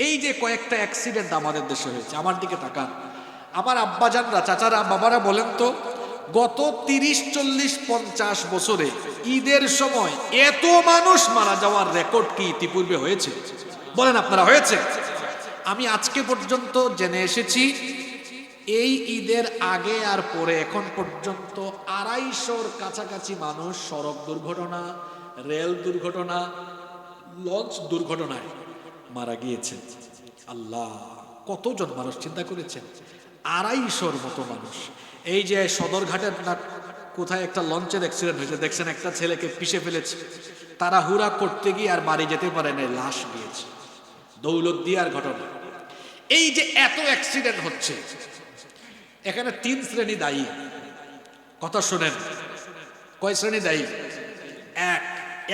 এই যে কয়েকটা অ্যাক্সিডেন্ট আমাদের দেশে হয়েছে, আমার দিকে তাকান। আমার আব্বাজানরা, চাচারা, বাবারা বলেন তো, গত 30, 40, 50 বছরে ঈদের সময় এত মানুষ মারা যাওয়ার রেকর্ড কি ইতিপূর্বে হয়েছে? বলেন আপনারা, হয়েছে? আমি আজকে পর্যন্ত জেনে এসেছি এই ঈদের আগে আর পরে এখন পর্যন্ত 250-র কাছাকাছি মানুষ সড়ক দুর্ঘটনা, রেল দুর্ঘটনা, লঞ্চ দুর্ঘটনায় মারা গিয়েছে। আল্লাহ, কতজন মানুষ চিন্তা করেছেন? 250-র মতো মানুষ। এই যে সদরঘাটের না কোথায় একটা লঞ্চের অ্যাক্সিডেন্ট হয়েছে, দেখছেন একটা ছেলেকে পিষে ফেলেছে, তারা হুড়া করতে গিয়ে আর বাড়ি যেতে পারে না, লাশ দিয়েছে। দৌলতদিয়ার ঘটনা। এই যে এত অ্যাক্সিডেন্ট হচ্ছে, এখানে 3 শ্রেণী দায়ী। কথা শোনেন, কয় শ্রেণী দায়ী?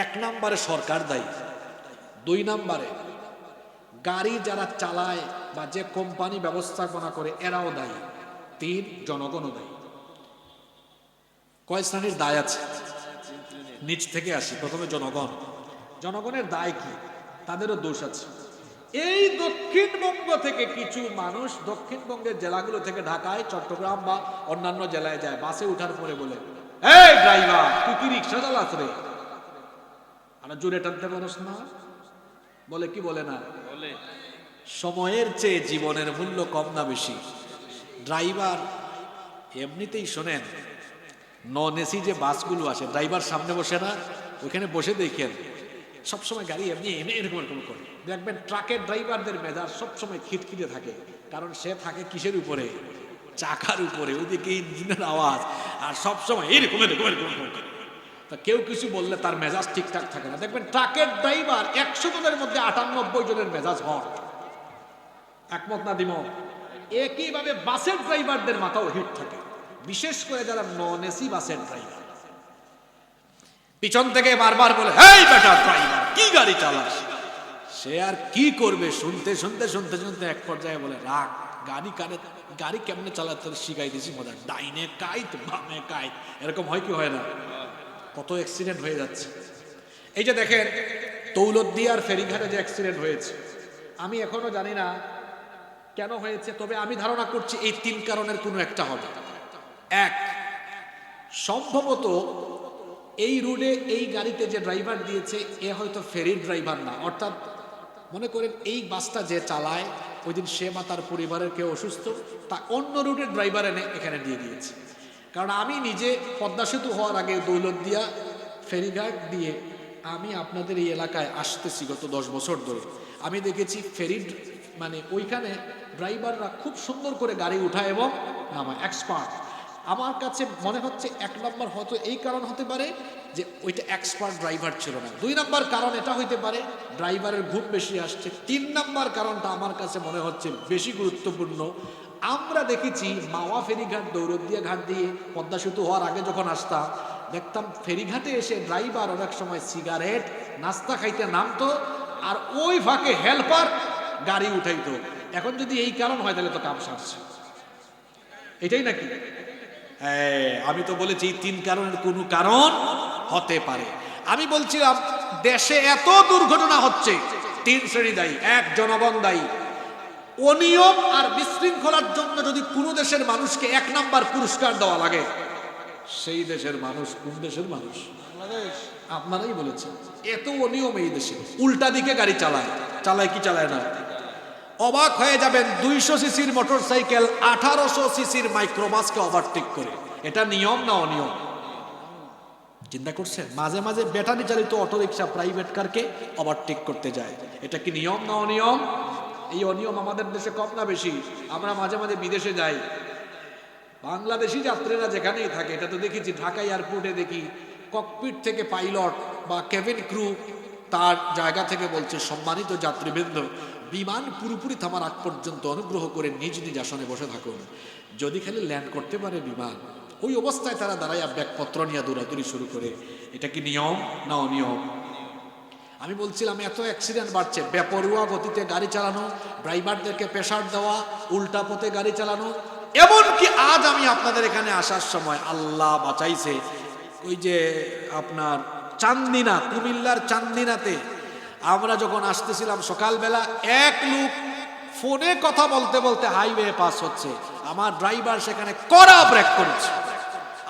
এক নম্বরে সরকার দায়ী, 2 নম্বরে গাড়ি যারা চালায় বা যে কোম্পানি ব্যবস্থাপনা করে এরাও দায়ী, 3 জনগণও দায়ী। কয় শ্রেণীর দায় আছে? নিচ থেকে আসি, প্রথমে জনগণ। জনগণের দায় কি? তাদেরও দোষ আছে। এই দক্ষিণবঙ্গ থেকে কিছু মানুষ দক্ষিণবঙ্গের জেলাগুলো থেকে ঢাকায়, চট্টগ্রাম বা অন্যান্য জেলায় যায়, বাসে উঠার পরে বলে, এই ড্রাইভার, তুই কি রিক্সা চালাস রে? আর জোরে টানতে পারস না? বলে কি বলে না? বলে। সময়ের চেয়ে জীবনের মূল্য কম না বেশি? ড্রাইভার এমনিতেই শোনেন, নন এসি যে বাসগুলো আসে, ড্রাইভার সামনে বসে না, ওইখানে বসে দেখেন সবসময় গাড়ি এমনি এনে এরকম এরকম করে দেখবেন। ট্রাকের ড্রাইভারদের মেজাজ সবসময় খিটখিটে থাকে, কারণ সে থাকে কিসের উপরে? চাকার উপরে, ওইদিকে ইঞ্জিনের আওয়াজ, আর সবসময় এরকম এরকম এরকম করে। তা কেউ কিছু বললে তার মেজাজ ঠিকঠাক থাকে না। দেখবেন ট্রাকের ড্রাইভার 100 জনের মধ্যে 98 জনের মেজাজ হট। একমত না দ্বিমত? একইভাবে বাসের ড্রাইভারদের মাথাও হিট থাকে, বিশেষ করে যারা নন এসি বাসের ড্রাইভার। পিছন থেকে বারবার বলে, হেই বেটা ড্রাইভার, কি গাড়ি চালাস? সে আর কি করবে, শুনতে শুনতে শুনতে শুনতে এক পর্যায়ে বলে, রাখ, গাড়ি কেমনে চালাতে শিখাই দিয়েছি, মজা, ডাইনে কাইত বামে কাইত। এরকম হয় কি হয় না? কত অ্যাক্সিডেন্ট হয়ে যাচ্ছে। এই যে দেখেন দৌলতদিয়ার ফেরিঘাটে যে অ্যাক্সিডেন্ট হয়েছে, আমি এখনো জানি না কেন হয়েছে, তবে আমি ধারণা করছি এই 3 কারণের কোনো একটা হবে। এক, সম্ভবত এই রুটে এই গাড়িতে যে ড্রাইভার দিয়েছে এ হয়তো ফেরির ড্রাইভার না, অর্থাৎ মনে করেন এই বাসটা যে চালায় ওই দিন সে বা তার পরিবারের কেউ অসুস্থ, তা অন্য রুটের ড্রাইভার এনে এখানে দিয়ে দিয়েছে। কারণ আমি নিজে পদ্মা সেতু হওয়ার আগে দৌলতদিয়া ফেরিঘাট দিয়ে আমি আপনাদের এই এলাকায় আসতেছি গত 10 বছর ধরে। আমি দেখেছি ফেরি মানে ওইখানে ড্রাইভাররা খুব সুন্দর করে গাড়ি উঠায় এবং নামায়, এক্সপার্ট। আমার কাছে মনে হচ্ছে 1 নম্বর হয়তো এই কারণ হতে পারে যে ওইটা এক্সপার্ট ড্রাইভার ছিল না। 2 নম্বর কারণ এটা হইতে পারে ড্রাইভারের ঘুম বেশি আসছে। 3 নম্বর কারণটা আমার কাছে মনে হচ্ছে বেশি গুরুত্বপূর্ণ। আমরা দেখেছি মাওয়া ফেরিঘাট, দৌলতদিয়া ঘাট দিয়ে পদ্মা সেতু হওয়ার আগে যখন আসতাম, দেখতাম ফেরিঘাটে এসে ড্রাইভার অনেক সময় সিগারেট, নাস্তা খাইতে নামতো, আর ওই ফাঁকে হেল্পার গাড়ি উঠাইতো। এখন যদি এই কারণ হয় তাহলে তো কাম সারছে, এটাই নাকি? আমি তো বলেছি 3 কারণের কোনো কারণ হতে পারে। আমি বলছিলাম দেশে এত দুর্ঘটনা হচ্ছে, 3 শ্রেণী দায়ী। 1, জনগণ দায়ী। অনিয়ম আর বিশৃঙ্খলার জন্য যদি কোনো দেশের মানুষকে 1 নাম্বার পুরস্কার দেওয়া লাগে, সেই দেশের মানুষ কোন দেশের মানুষ? বাংলাদেশ। আপনারাই বলেছেন এত অনিয়ম এই দেশে। উল্টা দিকে গাড়ি চালায় কি চালায় না? অবাক হয়ে যাবেন, 200 সিসির মোটরসাইকেল 1800 সিসির মাইক্রোবাসকে ওভারটেক করে। এটা নিয়ম না অনিয়ম? চিন্তা করছেন? মাঝে মাঝে ব্যাটারি চালিত অটোরিকশা প্রাইভেট কারকে ওভারটেক করতে যায়। এটা কি নিয়ম না অনিয়ম? এই অনিয়ম আমাদের দেশে কম না বেশি? আমরা মাঝে মাঝে বিদেশে যাই, বাংলাদেশি যাত্রীরা যেখানেই থাকে, এটা তো দেখেছি ঢাকা এয়ারপোর্টে দেখি ককপিট থেকে পাইলট বা কেবিন ক্রু তার জায়গা থেকে বলছে, সম্মানিত যাত্রীবৃন্দ, বিমান পুরোপুরি থামার আগ পর্যন্ত অনুগ্রহ করে নিজ নিজ আসনে বসে থাকুন। যদি খালি ল্যান্ড করতে পারে বিমান, ওই অবস্থায় তারা দাঁড়াইয়া ব্যাগপত্র নিয়ে দৌড়াদৌড়ি শুরু করে। এটা কি নিয়ম না অনিয়ম? আমি বলছিলাম এত অ্যাক্সিডেন্ট বাড়ছে, বেপরোয়া গতিতে গাড়ি চালানো, ড্রাইভারদেরকে প্রেসার দেওয়া, উল্টা পথে গাড়ি চালানো। এমনকি আজ আমি আপনাদের এখানে আসার সময় আল্লাহ বাঁচাইছে, ওই যে আপনার চান্দিনা, কুমিল্লার চান্দিনাতে আমরা যখন আসতেছিলাম সকালবেলা, এক লোক ফোনে কথা বলতে বলতে হাইওয়ে পাস হচ্ছে, আমার ড্রাইভার সেখানে কড়া ব্রেক করেছে।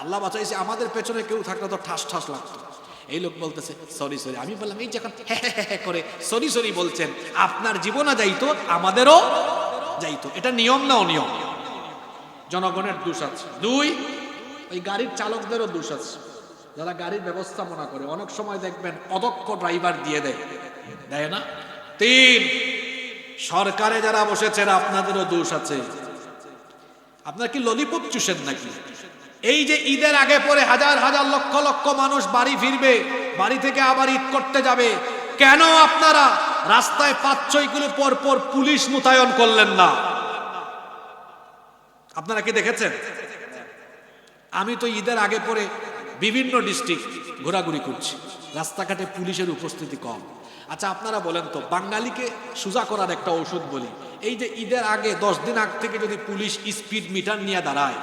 আল্লাহ বাঁচাইছে, আমাদের পেছনে কেউ থাকলে তো ঠাস ঠাস লাগতো। এই লোক বলতেছে সরি সরি। আমি বললাম এই যখন করে সরি সরি বলছেন, আপনার জীবনও যাইতো আমাদেরও যাইতো, এটা নিয়ম না অনিয়ম? জনগণের দোষ আছে। দুই, ওই গাড়ির চালকদেরও দোষ আছে, যারা গাড়ির ব্যবস্থাপনা করে। অনেক সময় দেখবেন অদক্ষ ড্রাইভার দিয়ে দেয়, দেয় না? তিন, সরকারে যারা বসেছেন আপনাদেরও দোষ আছে। আপনার কি ললিপপ চুষেন নাকি? এই যে ঈদের আগে পরে হাজার হাজার লক্ষ লক্ষ মানুষ বাড়ি ফিরবে, বাড়ি থেকে আবার ঈদ করতে যাবে, কেন আপনারা রাস্তায় 5-6 কিলো পর পর পুলিশ মোতায়েন করলেন না? আপনারা কি দেখেছেন? আমি তো ঈদের আগে পরে বিভিন্ন ডিস্ট্রিক্ট ঘোরাঘুরি করছি, রাস্তাঘাটে পুলিশের উপস্থিতি কম। আচ্ছা আপনারা বলেন তো, বাঙালিকে সোজা করার একটা ওষুধ বলি। এই যে ঈদের আগে 10 দিন আগ থেকে যদি পুলিশ স্পিড মিটার নিয়ে দাঁড়ায়,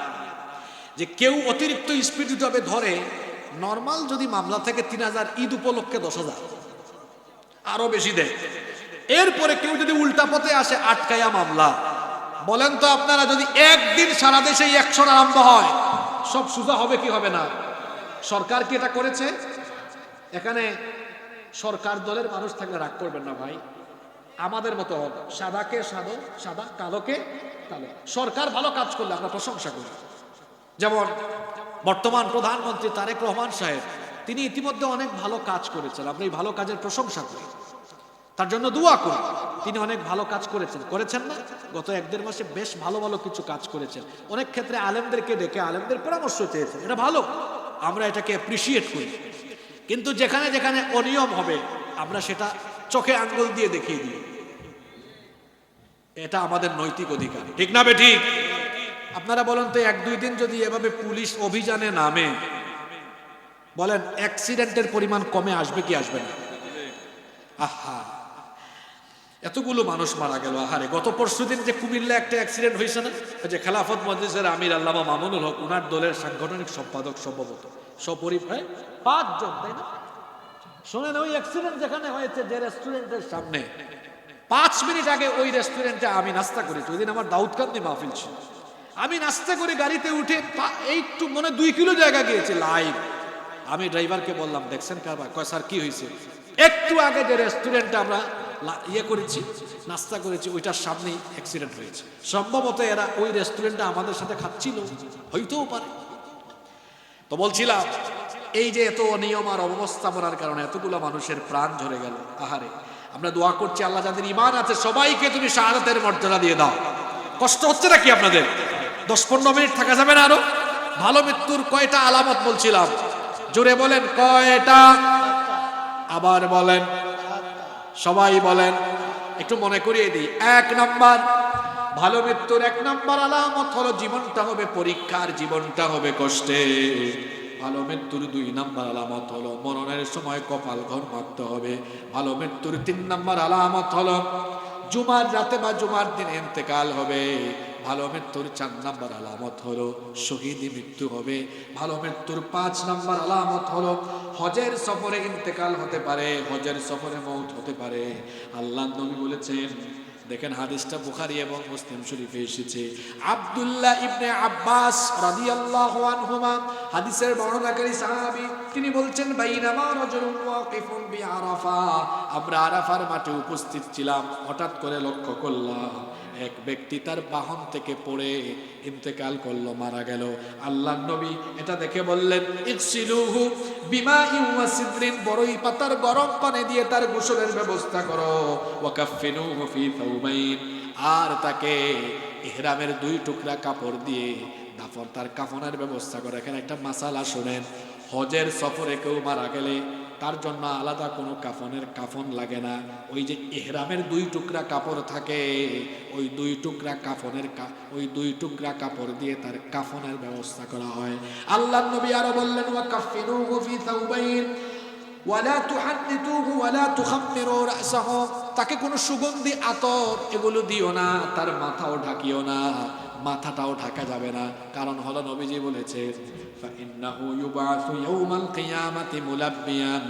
যে কেউ অতিরিক্ত স্পিড যদি ধরে, নর্মাল যদি মামলা থেকে 3000, ঈদ উপলক্ষে 10,000, আরো বেশি দেয়। এরপরে কেউ যদি উল্টা পথে আসে, আটকায়া মামলা। বলেন তো আপনারা, যদি একদিন সারা দেশে অ্যাকশন আরম্ভ হয়, সব সোজা হবে কি হবে না? সরকার কি এটা করেছে? এখানে সরকার দলের মানুষ থাকলে রাগ করবেন না ভাই, আমাদের মতো হবে, সাদাকে সাদা, সাদা কালোকে কালো। সরকার ভালো কাজ করলে আমরা প্রশংসা করি। যেমন বর্তমান প্রধানমন্ত্রী তারেক রহমান সাহেব, তিনি ইতিমধ্যে অনেক ভালো কাজ করেছেন, আমরা এই ভালো কাজের প্রশংসা করি, তার জন্য দোয়া করি। তিনি অনেক ভালো কাজ করেছেন না? গত 1-1.5 মাসে বেশ ভালো ভালো কিছু কাজ করেছেন। অনেক ক্ষেত্রে আলেমদেরকে ডেকে আলেমদের পরামর্শ চেয়েছেন, এটা ভালো, আমরা এটাকে অ্যাপ্রিসিয়েট করি। কিন্তু যেখানে যেখানে অনিয়ম হবে, আমরা সেটা চোখে আঙ্গুল দিয়ে দেখিয়ে দিই। এটা আমাদের নৈতিক অধিকার, ঠিক না বেঠিক? আপনারা বলেন তো, 1-2 দিন যদি এভাবে পুলিশ অভিযানে নামে, বলেন অ্যাক্সিডেন্টের পরিমাণ কমে আসবে কি আসবে না? আহা, এতগুলো মানুষ মারা গেল। আহারে, গত পরশুদিন যে কুমিল্লা একটা অ্যাক্সিডেন্ট হয়েছে না, যে খেলাফত মজলিসের আমির আল্লামা মামুনুল হক, ওনার দলের সাংগঠনিক সম্পাদক সম্ভবত সপরিবারে 5 জন, তাই না? শোনেন, ওই অ্যাক্সিডেন্ট যেখানে হয়েছে, যে রেস্টুরেন্টের সামনে, 5 মিনিট আগে ওই রেস্টুরেন্টে আমি নাস্তা করেছি। ওই দিন আমার দাউদকান্দি মাহফিল ছিল। আমি নাস্তা করে গাড়িতে উঠে একটু মনে 2 কিলো জায়গা গিয়েছে লাইভ। আমি ড্রাইভারকে বললাম, দেখছেন কারবার? কয় স্যার কি হয়েছে? একটু আগে যে রেস্টুরেন্টে আমরা করেছি, নাস্তা করেছি, ওইটার সামনেই অ্যাক্সিডেন্ট হয়েছে। সম্ভবত এরা ওই রেস্টুরেন্টে আমাদের সাথে খাচ্ছিল, হইতেও পারে। তো বলছিলাম, এই যে এত অনিয়ম আর অব্যবস্থাপনার কারণে এতগুলো মানুষের প্রাণ ঝরে গেল। আহারে, আমরা দোয়া করছি, আল্লাহ যাদের ঈমান আছে সবাইকে তুমি শাহাদাতের মর্যাদা দিয়ে দাও। কষ্ট হচ্ছে নাকি আপনাদের? 10-15 মিনিট থাকা যাবে না আরো? ভালো মৃত্যুর কয়টা আলামত বলছিলাম, জোরে বলেন কয়টা? আবার বলেন, সবাই বলেন, একটু মনে করিয়ে দিই। 1 নাম্বার, ভালো মৃত্যুর 1 নাম্বার আলামত হলো জীবনটা হবে পরীক্ষার, জীবনটা হবে কষ্টে। ভালো মৃত্যুর 2 নাম্বার আলামত হলো মরণের সময় কপাল ঘর মারতে হবে। ভালো মৃত্যুর 3 নাম্বার আলামত হলো জুমার রাতে বা জুমার দিনে ইন্তেকাল হবে। ভালো মৃত্যুর 4 নাম্বার আলামত হলো শহীদি মৃত্যু হবে। ভালো মৃত্যুর 5 নাম্বার আলামত হলো হজের সফরে ইন্তেকাল হতে পারে, হজের সফরে মৌত হতে পারে। আল্লাহর নবী বলেছেন, দেখেন হাদিসটা বুখারী এবং মুসলিম শরীফে এসেছে। আব্দুল্লাহ ইবনে আব্বাস রাদিয়াল্লাহু আনহুমা, হাদিসের বর্ণনাকারী সাহাবী, তিনি বলছেন, বাইনামা রাজুলুন ওয়াকিফুন বিআরাফা, আমরা আরাফার মাঠে উপস্থিত ছিলাম, হঠাৎ করে লক্ষ্য করলাম এক ব্যক্তি তার বাহন থেকে পড়ে ইন্তেকাল করলো, মারা গেল। আল্লাহর নবী এটা দেখে বললেন, ইগসিলুহু বিমাইন ওয়া সিদরিন, বড়ই পাতার গরম পানি দিয়ে তার গোসলের ব্যবস্থা করো। ওয়া কাফিনুহু ফি থাউবাইন, আর তাকে ইহরামের 2 টুকরা কাপড় দিয়ে দাফন, তার কাফনের ব্যবস্থা করো। এখানে একটা মাসালা শুনেন, হজের সফরে কেউ মারা গেলে তার জন্য আলাদা কোনো কাফন লাগে না। ওই যে ইহরামের 2 টুকরা কাপড় থাকে, ওই 2 টুকরা ওই 2 টুকরা কাপড় দিয়ে তার কাফনের ব্যবস্থা করা হয়। আল্লাহর নবী আরো বললেন, ওয়া কাফিনুহু ফি থাউবাইন ওয়ালা তুহান্নিতুহু ওয়ালা তুখাম্মিরু রাসাহু, তাকে কোনো সুগন্ধি আতর এগুলো দিও না, তার মাথাও ঢাকিও না, মাথাটাও ঢাকা যাবে না। কারণ হলো নবীজি বলেছেন, ফাইন্নাহু ইউবাসু ইয়াউমাল কিয়ামাতি মুলাব্বিয়ান,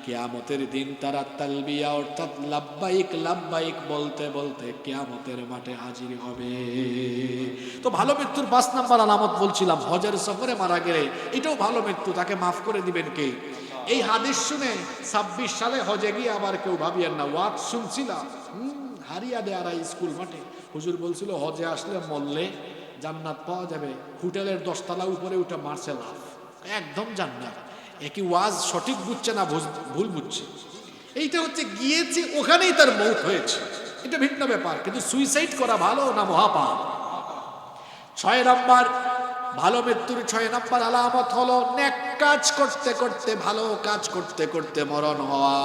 কিয়ামতের দিন তারা তালবিয়া অর্থাৎ লাব্বাইক লাব্বাইক বলতে বলতে কিয়ামতের মাঠে হাজির হবে। তো ভালো মৃত্যুর 5 নাম্বার আলামত বলছিলাম, হজের সফরে মারা গেলে এটাও ভালো মৃত্যু, তাকে মাফ করে দিবেন কে? এই হাদিস শুনে 26 সালে হজে গিয়ে আবার কেউ ভাবিয়েন না ওয়াজ শুনছিলাম হারিয়া দেয়ারা স্কুল মাঠে হুজুর বলছিল হজে আসলে মরলে জান্নাত পাওয়া যাবে, হোটেলের 10 তলা উপরে উঠে মারছে লাভ, একদম জান্নাত। একই ওয়াজ সঠিক বুঝছে না ভুল বুঝছে। এইটা হচ্ছে গিয়েছে ওখানেই তার মৌত হয়েছে, এটা ভিন্ন ব্যাপার, কিন্তু সুইসাইড করা ভালো না মহাপাপ? 6 নাম্বার ভালো মৃত্যুর 6 নাম্বার আলামত হলো নেক কাজ করতে করতে, ভালো কাজ করতে করতে মরণ হওয়া,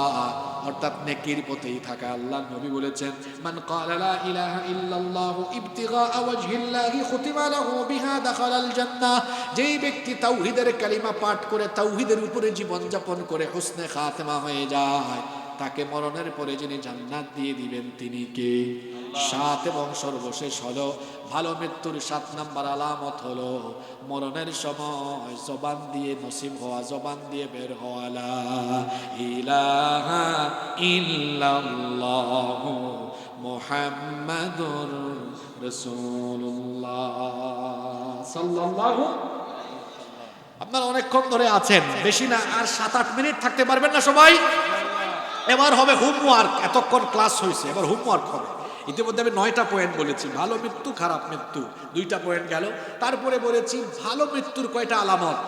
অর্থাৎ নেকির পথেই থাকা। আল্লাহর নবী বলেছেন মান ক্বালা লা ইলাহা ইল্লাল্লাহ ইবতিগা ওয়াজহিল্লাহি খুতিমা লাহু বিহা দাখালাল জান্নাহ, যেই ব্যক্তি তাওহীদের কালিমা পাঠ করে তাওহীদের উপরে জীবন যাপন করে হুসনে খাতেমা হয়ে যায়, তাকে মরণের পরে যিনি জান্নাত দিয়ে দিবেন তিনি কে? 7 এবং সর্বশেষ হলো ভালো মৃত্যুর 7 নাম্বার আলামত হলো মরণের সময় জবান দিয়ে নসিব হওয়া, জবান দিয়ে বের হওয়া লা ইলাহা ইল্লাল্লাহ মুহাম্মাদুর রাসূলুল্লাহ সাল্লাল্লাহু। আপনারা অনেকক্ষণ ধরে আছেন, বেশি না, আর 7-8 মিনিট থাকতে পারবেন না সবাই? এবার হবে হোমওয়ার্ক, এতক্ষণ ক্লাস হয়েছে, এবার হোমওয়ার্ক হবে। ইতিমধ্যে আমি 9টা পয়েন্ট বলেছি, ভালো মৃত্যু খারাপ মৃত্যু 2টা পয়েন্ট গেল, তারপরে বলেছি ভালো মৃত্যুর কয়টা আলামত।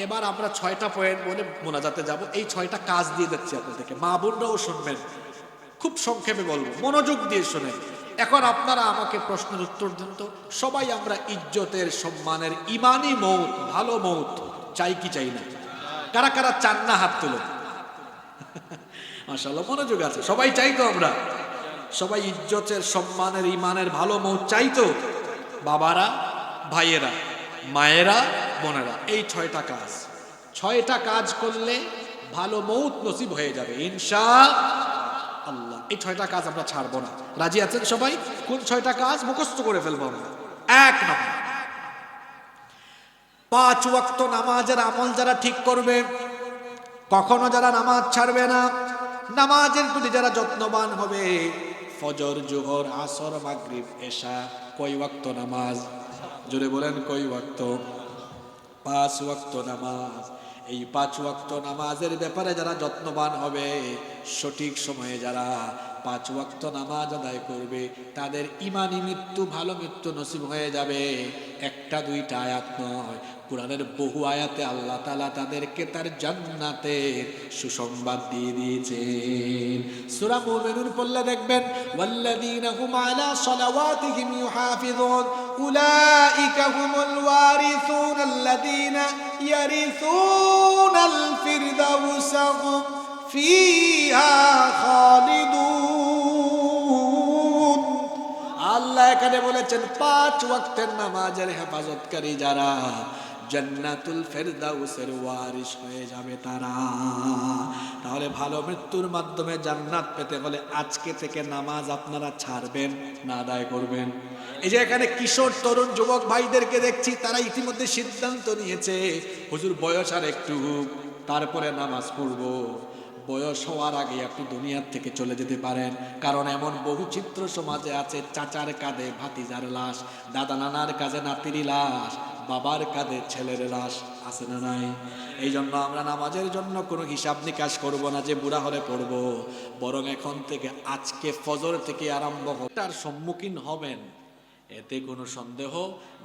এবার আমরা 6টা পয়েন্ট বলে মোনাজাতে যাব। এই 6টা কাজ দিয়ে যাচ্ছি আপনাদেরকে, মা বোনরাও শুনবেন, খুব সংক্ষেপে বলবো, মনোযোগ দিয়ে শোনেন। এখন আপনারা আমাকে প্রশ্নের উত্তর দেন তো, সবাই আমরা ইজ্জতের সম্মানের ইমানি মৌত, ভালো মৌত চাই কি চাই না? কারা কারা চান না হাত তুলো। মাশাআল্লাহ মনোযোগ আছে, সবাই চাই তো? আমরা সবাই ইজ্জতের সম্মানের ইমানের ভালো মৌত চাই তো? বাবারা, ভাইয়েরা, মায়েরা, বোনেরা, এই 6টা কাজ, 6টা কাজ করলে ভালো মৌত নসিব হয়ে যাবে ইনশাআল্লাহ। এই 6টা কাজ আমরা ছাড়বো না, রাজি আছেন সবাই? কোন 6টা কাজ মুখস্থ করে ফেলবো আমরা? 1 নম্বর, 5 ওয়াক্ত নামাজের আমল যারা ঠিক করবে, কখনো যারা নামাজ ছাড়বে না, নামাজের প্রতি যারা যত্নবান হবে, ফজর, জোহর, আসর, মাগরিব, এশা, কয় ওয়াক্ত নামাজ? জোরে বলেন কয় ওয়াক্ত? 5 ওয়াক্ত নামাজ। এই 5 ওয়াক্ত নামাজের ব্যাপারে যারা যত্নবান হবে, সঠিক সময়ে যারা 5 ওয়াক্ত নামাজ আদায় করবে, তাদের ইমানি মৃত্যু, ভালো মৃত্যু নসিব হয়ে যাবে। 1টা 2টা আয়াত নয়, কোরআনের বহু আয়াতে আল্লাহ তাআলা তাদেরকে তার জান্নাতের সুসংবাদ দিয়ে দিয়েছেন। সূরা মুমিনুন পড়লে দেখবেন ওয়াল্লাযীনা হুম আলা সালাওয়াতিহিম ইউহাফিযুন উলাইকা হুমুল ওয়ারিসুন আল্লাযীনা ইয়ারিসুনাল ফিরদাউসা হুম ফিহা খালিদুন। আল্লাহ এখানে বলেছেন 5 ওয়াক্তের নামাজের হেফাজতকারী যারা, জান্নাতুল ফেরদাউসের ওয়ারিস হয়ে যাবে তারা। তাহলে ভালো মৃত্যুর মাধ্যমে জান্নাত পেতে হলে আজকে থেকে নামাজ আপনারা ছাড়বেন না আদায় করবেন? এই যে এখানে কিশোর তরুণ যুবক ভাইদেরকে দেখছি, তারা ইতিমধ্যে সিদ্ধান্ত নিয়েছে হুজুর বয়স আর একটু, তারপরে নামাজ পড়বো। বয়স হওয়ার আগে আপনি দুনিয়ার থেকে চলে যেতে পারেন, কারণ এমন বহু চিত্র সমাজে আছে, চাচার কাঁধে ভাতিজার লাশ, দাদা নানার কাঁধে নাতির লাশ, বাবার কাঁধে ছেলের লাশ, আছে না নাই? এই জন্য আমরা নামাজের জন্য কোনো হিসাব নিকাশ করবো না যে বুড়া হলে পড়বো, বরং এখন থেকে আজকে ফজর থেকে আরম্ভ তার সম্মুখীন হবেন, এতে কোনো সন্দেহ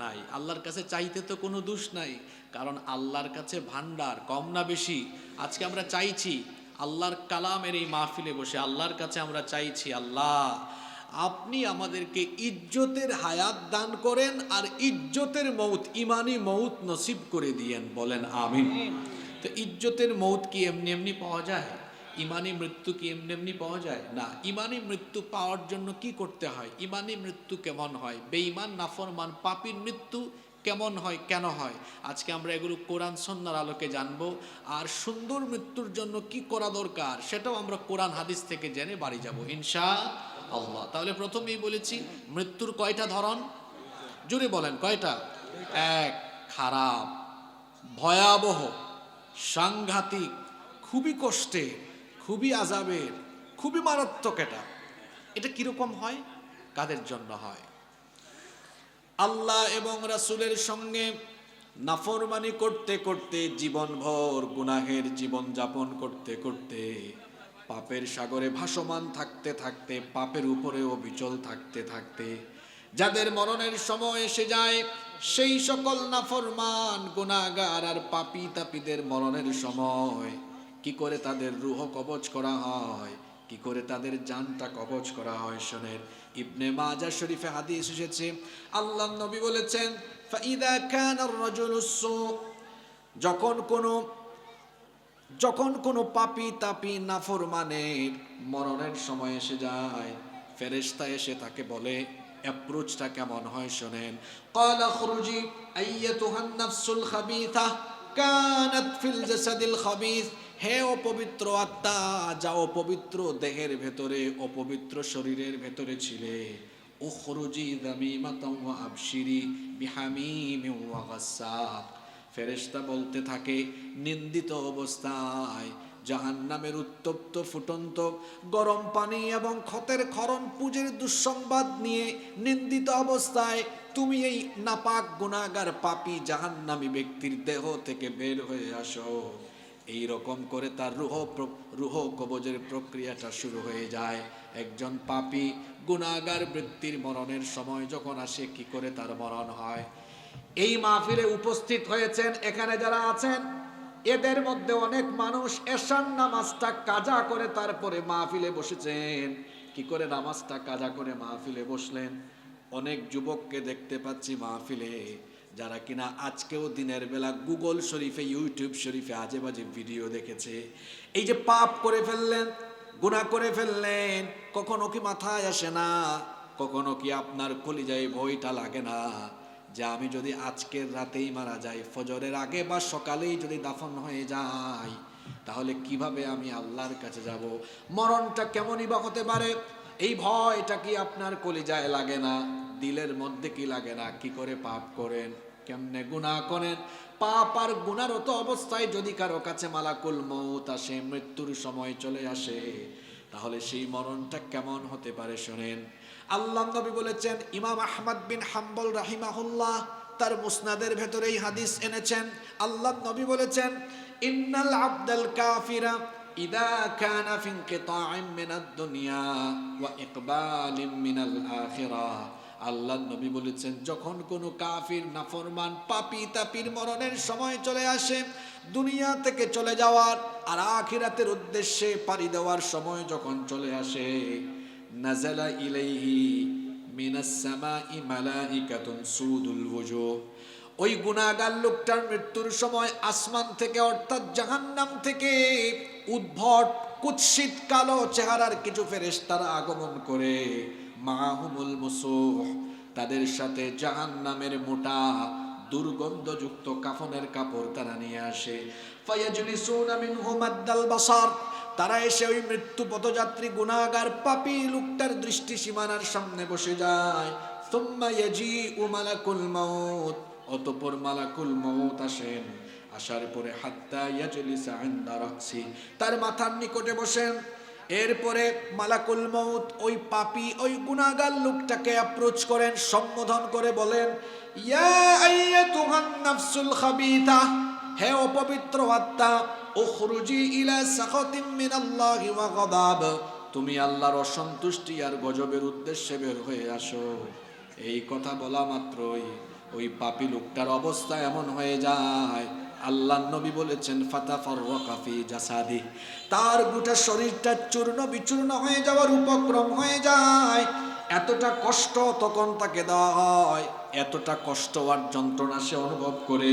নাই। আল্লাহর কাছে চাইতে তো কোনো দোষ নাই, কারণ আল্লাহর কাছে ভান্ডার, কম না বেশি। আজকে আমরা চাইছি আল্লাহর কালামের এই মাহফিলে বসে আল্লাহর কাছে আমরা চাইছি, আল্লাহ আপনি আমাদেরকে ইজ্জতের হায়াত দান করেন আর ইজ্জতের মৌত, ইমানি মৌত নসিব করে দিয়েন, বলেন আমিন। তো ইজ্জতের মৌত কি এমনি এমনি পাওয়া যায়? ইমানি মৃত্যু কি এমনি এমনি পাওয়া যায়? না। ইমানি মৃত্যু পাওয়ার জন্য কি করতে হয়? ইমানি মৃত্যু কেমন হয়? বেঈমান, নাফরমান, পাপীর মৃত্যু কেমন হয়, কেন হয়? আজকে আমরা এগুলো কোরআন সুন্নাহর আলোকে জানবো। আর সুন্দর মৃত্যুর জন্য কি করা দরকার সেটাও আমরা কোরআন হাদিস থেকে জেনে বাড়ি যাব ইনশাআল্লাহ। তাহলে প্রথমেই বলেছি মৃত্যুর কয়টা ধরন? জোরে বলেন কয়টা? 1, খারাপ, ভয়াবহ, সাংঘাতিক, খুবই কষ্টের, খুবই আযাবের, খুবই মারাত্মক। এটা কিরকম হয়, কাদের জন্য হয়? আল্লাহ এবং রাসূলের সঙ্গে নাফরমানি করতে করতে, জীবনভর গুনাহের জীবন যাপন করতে করতে, পাপের সাগরে ভাসমান থাকতে থাকতে, পাপের উপরে অবিচল থাকতে থাকতে, যাদের মরণের সময় এসে যায়, সেই সকল নাফরমান গুনাহগার আর পাপী তাপীদের মরণের সময় কি করে তাদের রূহ কবজ করা হয়, কি করে তাদের জানটা কবজ করা হয় শোনেন। ইবনে মাজাহ শরীফে হাদিস এসেছে, আল্লাহর নবী বলেছেন, ফাইদা কানার রাজুলুস সু, যখন কোনো পাপী তাপী নাফরমানের মরণের সময় এসে যায়, ফেরেশতা এসে তাকে বলে, অ্যাপ্রোচটা কেমন হয় শোনেন। ক্বালা খুরুজি আইয়াতুহান নাফসুল খাবিথা কানাত ফিল জাসাদিল খাবিথ, হে অপবিত্র আত্মা, যা অপবিত্র দেহের ভেতরে, অপবিত্র শরীরের ভেতরে ছিলে, উখরুজি যামিমাতাও ওয়া আবশিরি বিহামিমিন ওয়া গাসসাক। ফেরেশতা বলতে থাকে, নিন্দিত অবস্থায়, জাহান্নামের উত্তপ্ত ফুটন্ত গরম পানি এবং ক্ষতের ক্ষরণ পুজের দুঃসংবাদ নিয়ে নিন্দিত অবস্থায় তুমি এই নাপাক গুনাহগার পাপী জাহান্নামী ব্যক্তির দেহ থেকে বের হয়ে আসো। এই রকম করে তার রূহ কবজের প্রক্রিয়াটা শুরু হয়ে যায়। একজন পাপী গুনাহগার ব্যক্তির মরণের সময় যখন আসে, কি করে তার মরণ হয়? এই মাহফিলে উপস্থিত হয়েছেন এখানে যারা আছেন, এদের মধ্যে অনেক মানুষ এশার নামাজটা কাজা করে তারপরে মাহফিলে বসেছেন। কি করে নামাজটা কাজা করে মাহফিলে বসলেন? অনেক যুবককে দেখতে পাচ্ছি মাহফিলে, যারা কিনা আজকেও দিনের বেলা গুগল শরীফে, ইউটিউব শরীফে আজে বাজে ভিডিও দেখেছে। এই যে পাপ করে ফেললেন, গুনাহ করে ফেললেন, কখনো কি মাথায় আসে না, কখনো কি আপনার কলিজায় ভয়টা লাগে না যে আমি যদি আজকের রাতেই মারা যাই, ফজরের আগে বা সকালেই যদি দাফন হয়ে যাই, তাহলে কিভাবে আমি আল্লাহর কাছে যাব? মরণটা কেমনই বা হতে পারে? এই ভয়টা কি আপনার কলিজায় লাগে না? দিলের মধ্যে কি লাগে না? কি করে পাপ করেন, কেমনে গুনাহ করেন, পাপ আর গুনাহরত অবস্থায় যদি কারো কাছে মালাকুল মউত আসে, মৃত্যুর সময় চলে আসে, তাহলে সেই মরণটা কেমন হতে পারে শোনেন। আল্লাহর নবী বলেছেন, ইমাম আহমদ বিন হাম্বল রাহিমাহুল্লাহ তার মুসনাদের ভেতরেই হাদিস এনেছেন। আল্লাহর নবী বলেছেন, ইন্নাল আবদাল কাফিরা ইদা কানা ফি ইনকিতাইম মিনাদ দুনিয়া ওয়া ইকবালিম মিনাল আখিরাহ। আল্লাহর নবী বলেছেন, যখন কোনো কাফির নাফরমান পাপী তাপীর মরণের সময় চলে আসে, দুনিয়া থেকে চলে যাওয়ার আর আখিরাতের উদ্দেশ্যে পাড়ি দেওয়ার সময় যখন চলে আসে, নাযালা ইলাইহি মিনাস সামাই মালাইকাতুন সুদুল ওয়ুজুহ। ওই গুনাহগার লোকটার মৃত্যুর সময় আসমান থেকে, অর্থাৎ জাহান্নাম থেকে উদ্ভট কুৎসিত কালো চেহারার কিছু ফেরেশতারা আগমন করে, মাহুমুল মুসুহ, তাদের সাথে জাহান্নামের মোটা দুর্গন্ধযুক্ত কাফনের কাপড় তারা নিয়ে আসে। ফায়াজলিসুনা মিনহু মাদ্দাল বাসার, তারা এসে ওই মৃত্যু পথযাত্রী গুনাহগার পাপী লোকটার দৃষ্টি সীমানার সামনে বসে যায়। সুম্মা ইয়াজিউ মালাকুল মাউত, অতঃপর মালাকুল মাউত আসেন। আসার পরে হাত্তা ইয়াজলিসা ইনদা রাসি, তার মাথার নিকটে বসেন। এরপরে মালাকুল মউত ওই পাপী, ওই গুনাহগার লোকটাকে অ্যাপ্রোচ করেন, সম্বোধন করে বলেন, ইয়া আইয়াতুহান নাফসুল খাবিথা, হে অপবিত্র আত্মা, উখরুজি ইলা সাখাতিম মিনাল্লাহি ওয়া গাদাব, তুমি আল্লাহর অসন্তুষ্টি আর গজবের উদ্দেশ্যে বের হয়ে আসো। এই কথা বলা মাত্রই ওই পাপী লোকটার অবস্থা এমন হয়ে যায়, আল্লাহর নবী বলেছেন, ফাতাফাররাকা ফি জাসাদি, তার গোটা শরীরটা চূর্ণ বিচূর্ণ হয়ে যাওয়ার উপক্রম হয়ে যায়। এতটা কষ্ট তখন তাকে দেওয়া হয়, এতটা কষ্ট আর যন্ত্রণা সে অনুভব করে।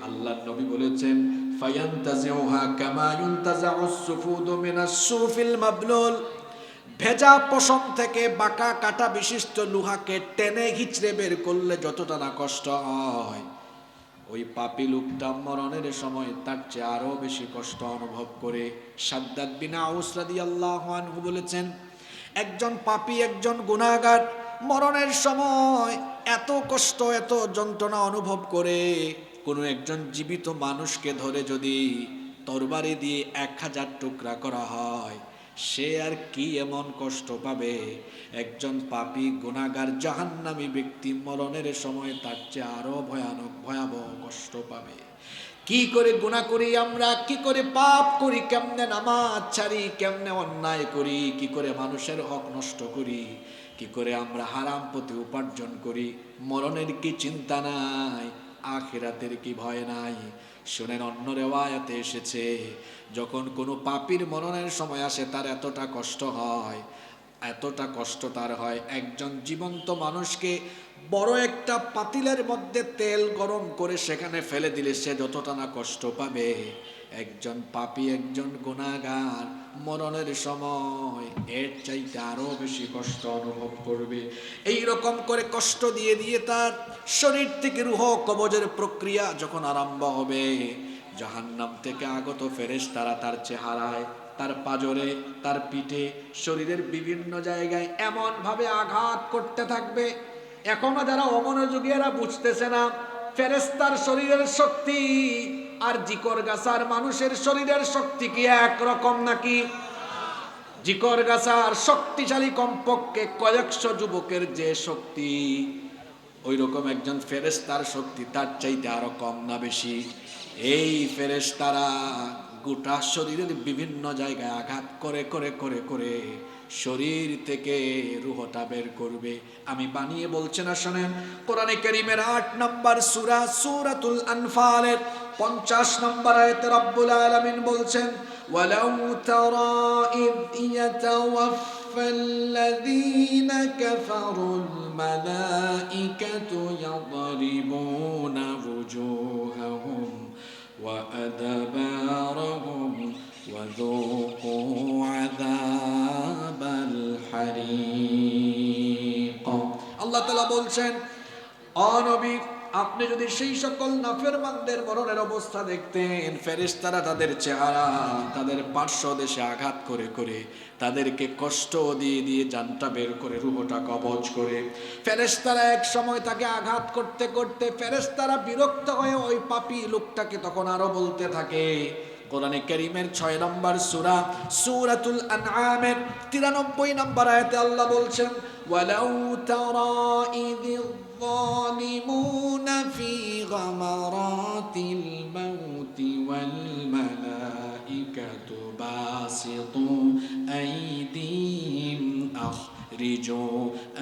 আল্লাহর নবী বলেছেন, ফায়ান্তাজিউহা কামা ইউনতাজাউস সুফুদু মিনাস সুফিল মাবলুল, ভেজা পশম থেকে বাঁকা কাটা বিশিষ্ট লোহাকে টেনে হিচড়ে বের করলে যতটা না কষ্ট হয়, ওই পাপী লোকটা মরণের সময় তার চেয়ে আরো বেশি কষ্ট অনুভব করে। শাদ্দাদ বিন আউস রাদিয়াল্লাহু আনহু বলেছেন, একজন পাপী, একজন গুনাহগার মরণের সময় এত কষ্ট, এত যন্ত্রণা অনুভব করে, কোনো একজন জীবিত মানুষকে ধরে যদি তরবারি দিয়ে 1000 টুকরা করা হয়, সে আর কি এমন কষ্ট পাবে? একজন পাপী গুনাহগার জাহান্নামী ব্যক্তি মরণের সময় তার চেয়ে আরো ভয়াবহ কষ্ট পাবে। কি করে গুনাহ করি আমরা, কি করে পাপ করি, কেমনে নামাজ ছাড়ি, কেমনে অন্যায় করি, কি করে মানুষের হক নষ্ট করি, কি করে আমরা হারাম পথে উপার্জন করি। মরণের কি চিন্তা নাই, আখিরাতের কি ভয় নাই? শুনেন, অন্য রিওয়ায়াতে এসেছে, যখন কোনো পাপীর মরণের সময় আসে তার এতটা কষ্ট হয়, এতটা কষ্ট তার হয়, একজন জীবন্ত মানুষকে বড় একটা পাতিলের মধ্যে তেল গরম করে সেখানে ফেলে দিলে সে যতটা না কষ্ট পাবে, একজন পাপী, একজন গুনাহগার মরণের সময় এর চাইতে আরো বেশি কষ্ট অনুভব করবে। এই রকম করে কষ্ট দিয়ে দিয়ে তার শরীর থেকে রূহ কবজের প্রক্রিয়া যখন আরম্ভ হবে, জাহান্নাম থেকে আগত ফেরেশতারা তার চেহারায়, তার পাজরে, তার পিঠে, শরীরের বিভিন্ন জায়গায় এমন ভাবে আঘাত করতে থাকবে। এখনো যারা অমনোযোগী এরা বুঝতেছে না, ফেরেশতার শরীরের শক্তি আর জিকর গাছার মানুষের শরীরের শক্তি কি একরকম নাকি? জিকর গাছার শক্তিশালী কমপক্ষে কয়েকশো যুবকের যে শক্তি, ওই রকম একজন ফেরেশতার শক্তি তার চাইতে আরো কম না বেশি? এই ফেরেশতারা গোটা শরীরের বিভিন্ন জায়গায় আঘাত করে করে করে করে শরীর থেকে রূহটা বের করবে। আমি বানিয়ে বলছি না, শোনেন, কোরআনে কারীমের 8 নম্বর সূরা সূরাতুল আনফালের 50 নম্বর আয়াতে রব্বুল আলামিন বলছেন, ওয়ালাউ তারা ইয ইয়াতাওয়াফাল্লাযীনা কাফারুল মালাইকাতু ইয়াদরিবুনা wujuhahum ওয়া আদবারহুম وذوقوا عذاب الحريق। আল্লাহ তাআলা বলছেন, ও নবী, আপনি যদি সেই সকল নাফরমানদের মরণের অবস্থা দেখতেন, ফেরেশতারা তাদের চেহারা, তাদের পার্শ্ব দেশে আঘাত করে করে তাদেরকে কষ্ট দিয়ে দিয়ে জানটা বের করে রূহটা কবজ করে, ফেরেশতারা এক সময় তাকে আঘাত করতে করতে ফেরেশতারা বিরক্ত হয়ে ওই পাপী লোকটাকে তখন আরো বলতে থাকে। কোরআনে কারীমের 6 নম্বর সূরা সূরাতুল আনআমের 93 নম্বর আয়াতে আল্লাহ বলছেন, ওয়ালাউ তারা ইযিয যালিমুনা ফি গামারাতিল মাউতি ওয়াল মালাইকাতু বাসিতু আইদিহিম আখরিজু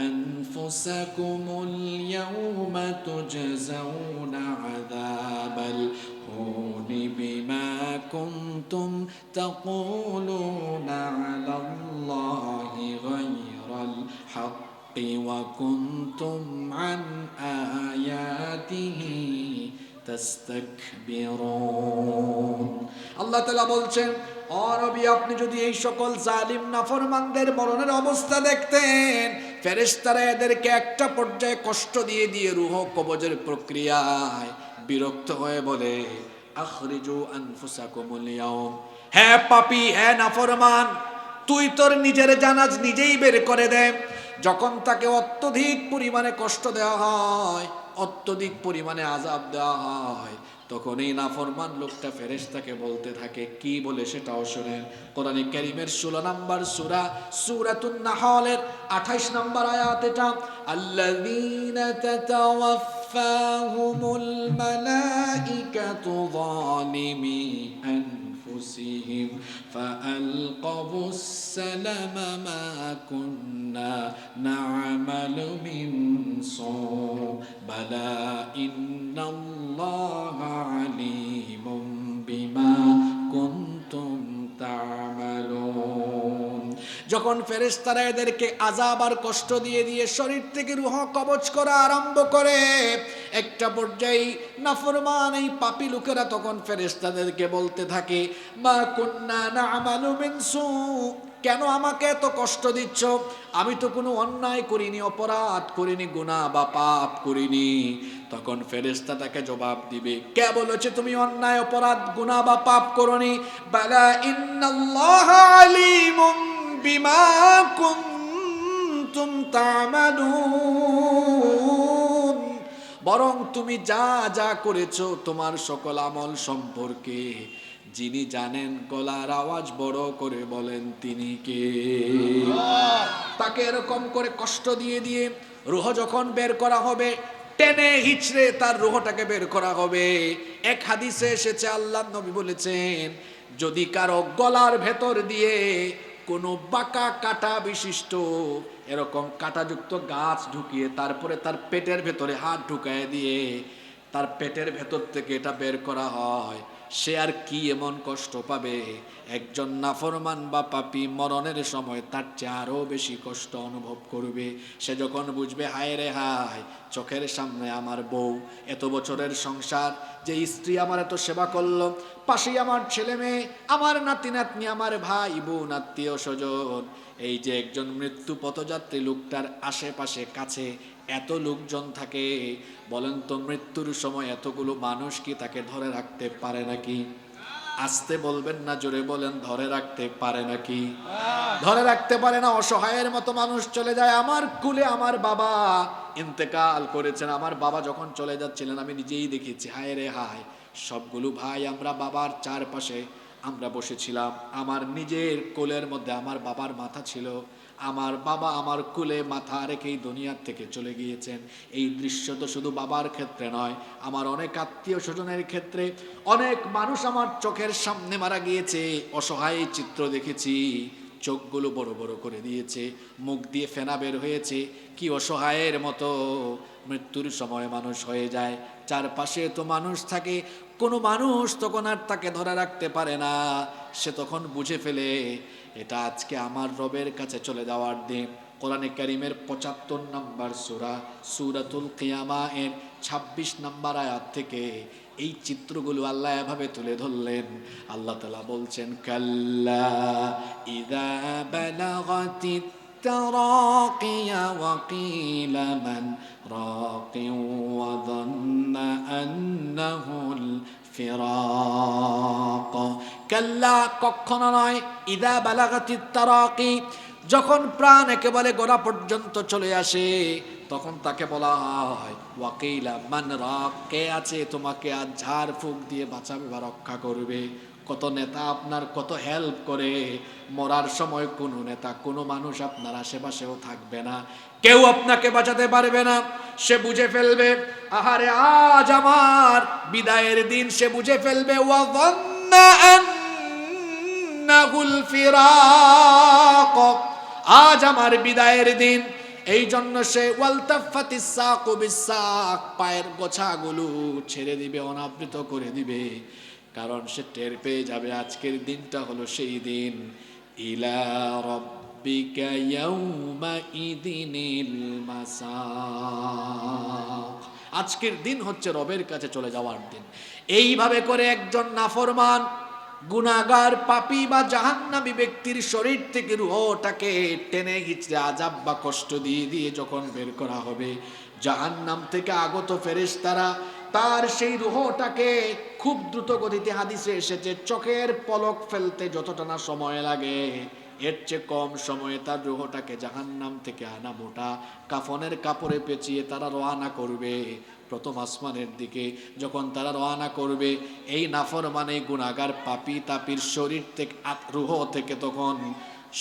আনফুসাকুমুল ইয়াওমা তুজজাউনা আযাবাল হুনি বিমা কুনতুম তাকুলুনা আলাল্লাহি গায়রাল হাক্কি ওয়া কুনতুম আন আয়াতিহি তাস্তাকবিরুন। আল্লাহ তাআলা বলছেন, ও নবী, আপনি যদি এই সকল জালিম নাফরমানদের মরণের অবস্থা দেখতেন, ফেরেশতারা এদেরকে একটা পর্যায়ে কষ্ট দিয়ে দিয়ে রূহ কবজের প্রক্রিয়ায় বিরক্ত হয়ে বলে, আখরিজু আনফুসাকুমুল ইয়াউম, হে পাপী, হে নাফরমান, তুই তোর নিজের জানাজ নিজেই বের করে দে। যখন তাকে অত্যধিক পরিমাণে কষ্ট দেওয়া হয়, অত্যধিক পরিমাণে আযাব দেওয়া হয়, তখন এই নাফরমান লোকটা ফেরেশতাকে বলতে থাকে, কি বলে সেটাও শুনেন। কোরআনে কারীমের 16 নম্বর সূরা সূরাতুন নাহলের 28 নম্বর আয়াত এটা, আল্লাযীনা তাতাওয়াফাহুমুল মালাইকাতু যালিমি أنفسهم فألقوا السلم ما كنا نعمل من سوء بلى إن الله عليم بما كنتم تعملون। যখন ফেরেশতারা এদেরকে আযাব আর কষ্ট দিয়ে দিয়ে শরীর থেকে রূহ কবজ করা আরম্ভ করে, একটা পর্যায়ে নাফরমান এই পাপী লোকেরা তখন ফেরেশতাদেরকে বলতে থাকে, মা কুন্না না'মালু মিন সু, কেন আমাকে এত কষ্ট দিচ্ছ? আমি তো কোনো অন্যায় করিনি, অপরাধ করিনি, গুনাহ বা পাপ করিনি। তখন ফেরেশতা তাকে জবাব দিবে, কে বলেছে তুমি অন্যায়, অপরাধ, গুনাহ বা পাপ করনি? বালা ইন্নাল্লাহা আলিমুম বিমা কুনতুম তা'মালুন, বরং তুমি যা যা করেছো তোমার সকল আমল সম্পর্কে যিনি জানেন গলার আওয়াজ বড় করে বলেন তিনি কে? তাকে এরকম করে কষ্ট দিয়ে দিয়ে রূহ যখন বের করা হবে, টেনে হিচড়ে তার রূহটাকে বের করা হবে। এক হাদিসে এসেছে, আল্লাহর নবী বলেছেন, যদি কারো গলার ভেতর দিয়ে কোনো বাঁকা কাটা বিশিষ্ট এরকম কাটাযুক্ত গাছ ঢুকিয়ে তারপরে তার পেটের ভেতরে হাত ঢুকায় দিয়ে তার পেটের ভেতর থেকে এটা বের করা হয়, সে আর কি এমন কষ্ট পাবে? একজন নাফরমান বা পাপী মরণের সময় তার চেয়ে আরও বেশি কষ্ট অনুভব করবে। সে যখন বুঝবে, হায় রে হায়, চোখের সামনে আমার বউ, এত বছরের সংসার, যে স্ত্রী আমার এত সেবা করলো, পাশেই আমার ছেলে মেয়ে, আমার নাতি নাতনি, আমার ভাই বোন, আত্মীয় স্বজন, এই যে একজন মৃত্যু পথযাত্রী লোকটার আশেপাশে কাছে এত লোকজন থাকে, বলেন তো মৃত্যুর সময় এতগুলো মানুষ কি তাকে ধরে রাখতে পারে নাকি? আসতে বলবেন না, জোরে বলেন, ধরে রাখতে পারে নাকি? ধরে রাখতে পারে না। অসহায়ের মতো মানুষ চলে যায়। আমার কুলে আমার বাবা ইন্তেকাল করেছেন, আমার বাবা যখন চলে যাচ্ছিলেন আমি নিজেই দেখেছি, হায় রে হায়, সবগুলো ভাই আমরা বাবার চারপাশে আমরা বসেছিলাম, আমার নিজের কোলের মধ্যে আমার বাবার মাথা ছিল, আমার বাবা আমার কুলে মাথা রেখেই দুনিয়ার থেকে চলে গিয়েছেন। এই দৃশ্য তো শুধু বাবার ক্ষেত্রে নয়, আমার অনেক আত্মীয় স্বজনের ক্ষেত্রে, অনেক মানুষ আমার চোখের সামনে মারা গিয়েছে, অসহায় চিত্র দেখেছি, চোখগুলো বড় বড় করে দিয়েছে, মুখ দিয়ে ফেনা বের হয়েছে, কি অসহায়ের মতো মৃত্যুর সময় মানুষ হয়ে যায়। চারপাশে তো মানুষ থাকে, কোনো মানুষ তখন আর তাকে ধরে রাখতে পারে না। সে তখন বুঝে ফেলে এটা আজকে আমার রবের কাছে চলে যাওয়ার দিন। কোরআনে কারীমের ৭৫ নম্বর সূরা সূরাতুল কিয়ামা এর ২৬ নম্বর আয়াত থেকে এই চিত্রগুলো আল্লাহ এভাবে তুলে ধরলেন। আল্লাহ তাআলা বলছেন, কাল্লা ইযা বালাগাতিত তারাকিয়া ওয়া কিলা মান রাকিন ওয়া যান্না আন্নাহুল ফিরাক। কাল্লা, কখনো নয়, ইযা বালাগাতিত তারাকি, যখন প্রাণ একেবারে গোড়া পর্যন্ত চলে আসে তখন তাকে বলা হয়, ওয়াকিলা মান রাক, কে আছে তোমাকে আজ ঝাড় ফুঁক দিয়ে বাঁচাবে বা রক্ষা করবে? কত নেতা আপনার কত হেল্প করে, মরার সময় কোনো নেতা কোনো মানুষ আপনার আশেপাশেও থাকবে না, কেউ আপনাকে বাঁচাতে পারবে না। সে বুঝে ফেলবে, আহারে আজ আমার বিদায়ের দিন, সে বুঝে ফেলবে, ওয়া যান্না আন্নাহুল ফিরাক, আজ আমার বিদায়ের দিন। এই জন্য সে ওয়ালতাফাতিস সাকু বিসাক, পায়ের গোছাগুলো ছেড়ে দিবে, অনাবৃত করে দিবে, কারণ সে টের পেয়ে যাবে আজকের দিনটা হলো সেই দিন। ইলা রাব্বিকা ইয়াউমা ইদিনিল মাসাক, আজকের দিন হচ্ছে রবের কাছে চলে যাওয়ার দিন। এইভাবে করে একজন নাফরমান গুনাহগার পাপী বা জাহান্নামী ব্যক্তির শরীর থেকে রূহটাকে টেনে হিচড়ে আযাব বা কষ্ট দিয়ে দিয়ে যখন বের করা হবে, জাহান্নাম থেকে আগত ফেরেশতারা তার সেই রূহটাকে খুব দ্রুত গতিতে, হাদিসে এসেছে, চোখের পলক ফেলতে যতটা না সময় লাগে এর চেয়ে কম সময়ে তার রূহটাকে জাহান্নাম থেকে আনা মোটা কাফনের কাপড়ে পেঁচিয়ে তারা রওনা করবে প্রথম আসমানের দিকে। যখন তারা রওনা করবে, এই নাফরমানে গুনাহগার পাপী তাপির শরীর থেকে, রূহ থেকে তখন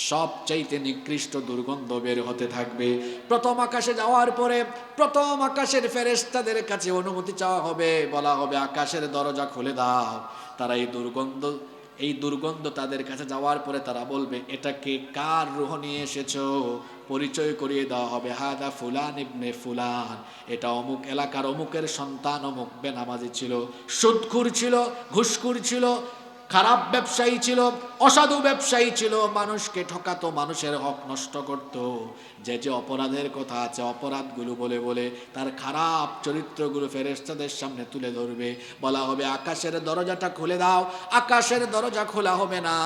সবচাইতে নিকৃষ্ট দুর্গন্ধ বের হতে থাকবে। প্রথম আকাশে যাওয়ার পরে প্রথম আকাশের ফেরেশতাদের কাছে অনুমতি চাওয়া হবে, বলা হবে আকাশের দরজা খুলে দাও। তারা এই দুর্গন্ধ তাদের কাছে যাওয়ার পরে তারা বলবে, এটা কে, কার রূহ নিয়ে এসেছো? পরিচয় করিয়ে দেওয়া হবে, হাদা ফুলান ইবনে ফুলান, এটা অমুক এলাকার অমুকের সন্তান, অমুক বেনামাজি ছিল, সুদখোর ছিল, ঘুষখোর ছিল, খারাপ ব্যবসায়ী ছিল, অসাধু ব্যবসায়ী ছিল, মানুষকে ঠকাতো, মানুষের হক নষ্ট করত। যে যে অপরাধের কথা আছে, অপরাধগুলো বলে বলে তার খারাপ চরিত্রগুলো ফেরেশতাদের সামনে তুলে ধরবে। বলা হবে আকাশের দরজাটা খুলে দাও। আকাশের দরজা খোলা হবে না।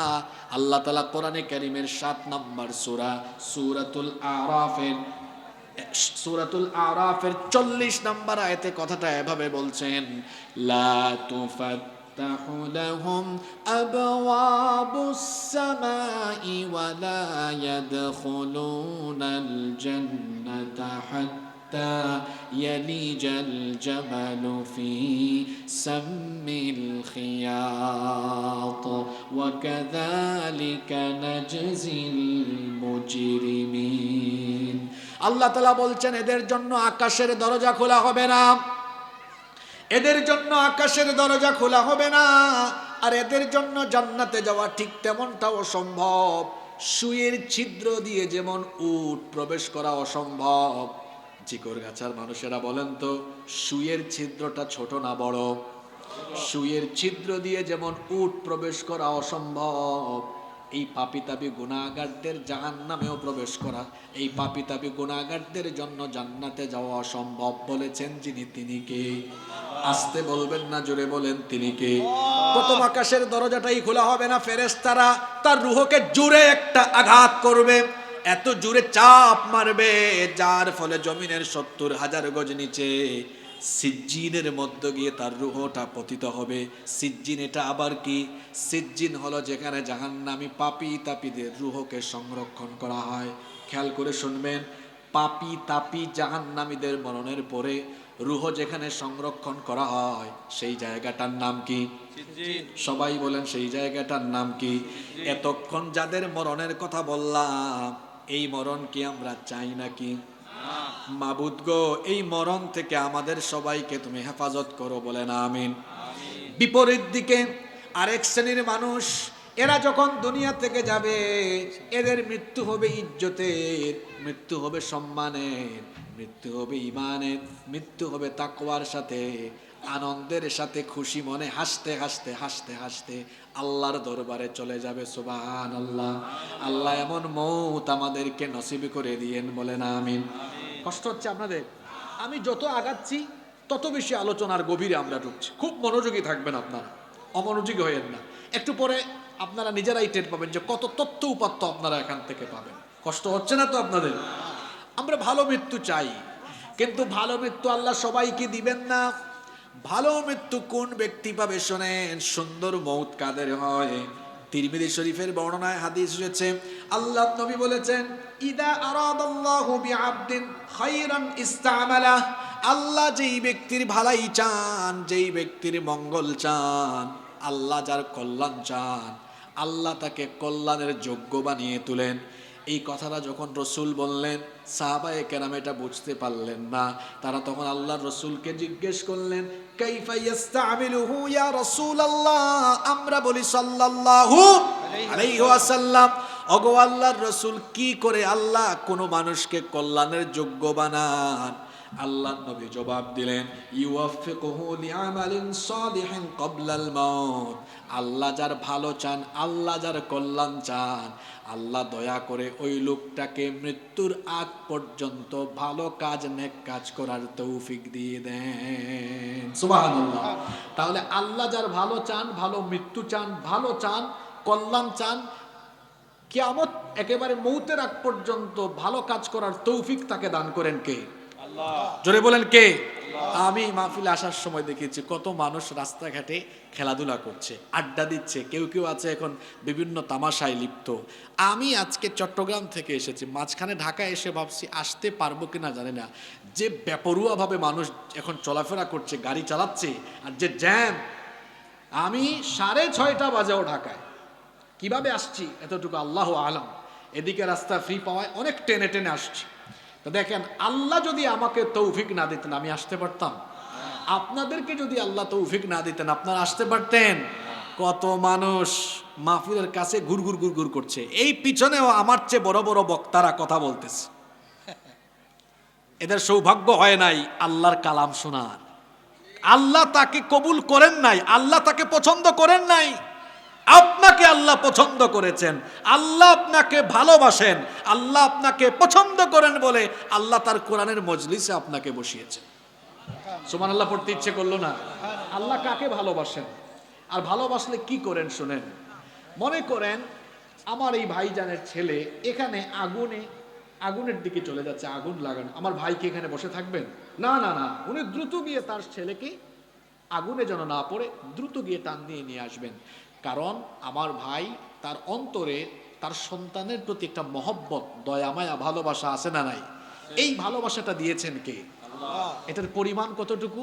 আল্লাহ তাআলা কোরআনে কারীমের ৭ নম্বর সূরা সূরাতুল আরাফের ৪০ নম্বর আয়াতে কথাটা এভাবে বলছেন, লা তুফাত্তাহু লাহুম আবওয়াবুস সামাই ওয়া লা ইয়াদখুলুনাল জান্নাতা حتى يلج الجمل في سم الخياط وكذلك نجزي المجرمين আল্লাহ তাআলা বলছেন এদের জন্য আকাশের দরজা খোলা হবে না, এদের জন্য আকাশের দরজা খোলা হবে না, আর এদের জন্য জান্নাতে যাওয়া ঠিক তেমনটাও অসম্ভব। সুয়ের ছিদ্র দিয়ে যেমন উট প্রবেশ করা অসম্ভব, চিকরগাছার মানুষেরা বলেন তো সুয়ের ছিদ্রটা ছোট না বড়? সুয়ের ছিদ্র দিয়ে যেমন উট প্রবেশ করা অসম্ভব, এই পাপীতাপী গুনাহগারদের জাহান্নামেও প্রবেশ করা, এই পাপীতাপী গুনাহগারদের জন্য জান্নাতে যাওয়া অসম্ভব। বলেছেন যিনি তিনি কে? আস্তে বলবেন না, জোরে বলেন তিনি কে? প্রথম আকাশের দরজাটাই খোলা হবে না, ফেরেশতারা তার রূহকে জোরে একটা আঘাত করবে, এত জোরে চাপ মারবে যার ফলে জমিনের ৭০,০০০ গজ নিচে সিজ্জিনের মধ্যে গিয়ে তার রূহটা পতিত হবে। সিজ্জিন এটা আবার কি? সিজ্জিন হলো যেখানে জাহান্নামী পাপী তাপীদের রূহকে সংরক্ষণ করা হয়। খেয়াল করে শুনবেন, পাপী তাপী জাহান্নামীদের মরণের পরে রূহ যেখানে সংরক্ষণ করা হয় সেই জায়গাটার নাম কি? সবাই বলেন সেই জায়গাটার নাম কি? এতক্ষণ যাদের মরণের কথা বললাম, এই মরণ কি আমরা চাই নাকি? মাবুদ গো, এই মরণ থেকে আমাদের সবাইকে তুমি হেফাজত করো, বলেন আমিন। বিপরীত দিকে আরেক শ্রেণীর মানুষ, এরা যখন দুনিয়া থেকে যাবে এদের মৃত্যু হবে ইজ্জতের, মৃত্যু হবে সম্মানের, মৃত্যু হবে ইমানের, মৃত্যু হবে তাকওয়ার সাথে, আনন্দের সাথে, খুশি মনে হাসতে হাসতে হাসতে হাসতে আল্লাহর দরবারে চলে যাবে। সুবহানাল্লাহ। আল্লাহ এমন মৌত আমাদেরকে নসিব করে দিয়েন, বলেন আমিন। কষ্ট হচ্ছে আপনাদের? আমি যত আগাচ্ছি তত বেশি আলোচনার গভীরে আমরা ঢুকছি। খুব মনোযোগী থাকবেন আপনারা, অমনোযোগী হয়েন না। একটু পরে আপনারা নিজেরাই টের পাবেন যে কত তথ্য উপাত্ত আপনারা এখান থেকে পাবেন। কষ্ট হচ্ছে না তো আপনাদের? আমরা ভালো মৃত্যু চাই, কিন্তু ভালো মৃত্যু আল্লাহ সবাইকে দিবেন না। ভালো মৃত্যু কোন ব্যক্তি পাবে শোনেন, সুন্দর মৌত কাদের হয়? তিরমিজি শরীফের বর্ণনায় হাদিস এসেছে, আল্লাহ নবী বলেছেন, ইদা আরাদাল্লাহু বিআবদিন খায়রান ইস্তামালা, আল্লাহ যেই ব্যক্তির ভালাই চান, যেই ব্যক্তির মঙ্গল চান, আল্লাহ যার কল্যাণ চান, আল্লাহ তাকে কল্যাণের যোগ্য বানিয়ে তুলেন। এই কথাটা যখন রসুল বললেন, সাহাবায়ে কেরাম এটা বুঝতে পারলেন না। তারা তখন আল্লাহর রসুলকে জিজ্ঞেস করলেন, কাইফা ইস্তামিলুহু ইয়া রাসূলুল্লাহ? আমরা বলি সাল্লাল্লাহু আলাইহি ওয়াসাল্লাম, ওগো আল্লাহর রসুল, কি করে আল্লাহ কোনো মানুষকে কল্যাণের যোগ্য বানান? আল্লাহর নবী জবাব দিলেন, ইউওয়াফিকুহু লিআমালিন সালিহিন ক্বাবলাল মাউত। আল্লাহ যার ভালো চান, আল্লাহ যার কল্যাণ চান, আল্লাহ দয়া করে ওই লোকটাকে মৃত্যুর আগ পর্যন্ত ভালো কাজ, নেক কাজ করার তৌফিক দিয়ে দেন। সুবহানাল্লাহ। তাহলে আল্লাহ যার ভালো চান, ভালো মৃত্যু চান, ভালো চান, কল্যাণ চান, কিয়ামত একেবারে মৌতের আগ পর্যন্ত ভালো কাজ করার তৌফিক তাকে দান করেন কে? আল্লাহ। জোরে বলেন কে? আমি মাহফিলে আসার সময় দেখেছি কত মানুষ রাস্তাঘাটে খেলাধুলা করছে, আড্ডা দিচ্ছে, কেউ কেউ আছে এখন বিভিন্ন তামাশায় লিপ্ত। আমি আজকে চট্টগ্রাম থেকে এসেছি, মাঝখানে ঢাকা এসে ভাবছি আসতে পারবো কিনা জানি না। যে বেপরুয়াভাবে মানুষ এখন চলাফেরা করছে, গাড়ি চালাচ্ছে, আর যে জ্যাম, আমি 6:30 বাজেও ঢাকায় কিভাবে আসছি এতটুকু আল্লাহ আলাম। এদিকে রাস্তা ফ্রি পাওয়ায় অনেক টেনে টেনে আসছি। তো দেখেন, আল্লাহ যদি আমাকে তৌফিক না দিতেন আমি আসতে পারতাম? আপনাদেরকে যদি আল্লাহ তৌফিক না দিতেন আপনারা আসতে পারতেন? কত মানুষ মাহফিলের কাছে ঘুরঘুর ঘুরঘুর করছে, এই পিছনেও আমার চেয়ে বড় বড় বক্তারা কথা বলতেছে। এদের সৌভাগ্য হয় নাই আল্লাহর কালাম শোনার। আল্লাহ তাকে কবুল করেন নাই, আল্লাহ তাকে পছন্দ করেন নাই। আপনাকে আল্লাহ পছন্দ করেছেন, আল্লাহ আপনাকে ভালোবাসেন, আল্লাহ আপনাকে পছন্দ করেন বলে আল্লাহ তার কোরআনের মজলিসে আপনাকে বসিয়েছেন। সুবহানাল্লাহ পড়তে ইচ্ছে করলো না? আল্লাহ কাকে ভালোবাসেন আর ভালোবাসলে কি করেন শুনেন। মনে করেন আমার এই ভাইজানের ছেলে এখানে আগুনের দিকে চলে যাচ্ছে, আগুন লাগানো, আমার ভাই কি এখানে বসে থাকবেন? না না না, উনি দ্রুত গিয়ে তার ছেলেকে আগুনে যেন না পড়ে দ্রুত গিয়ে টান দিয়ে নিয়ে আসবেন। কারণ আমার ভাই তার অন্তরে তার সন্তানের প্রতি একটা মহব্বত, দয়া মায়া, ভালোবাসা আছে না নাই? এই ভালোবাসাটা দিয়েছেন কে? এটার পরিমাণ কতটুকু?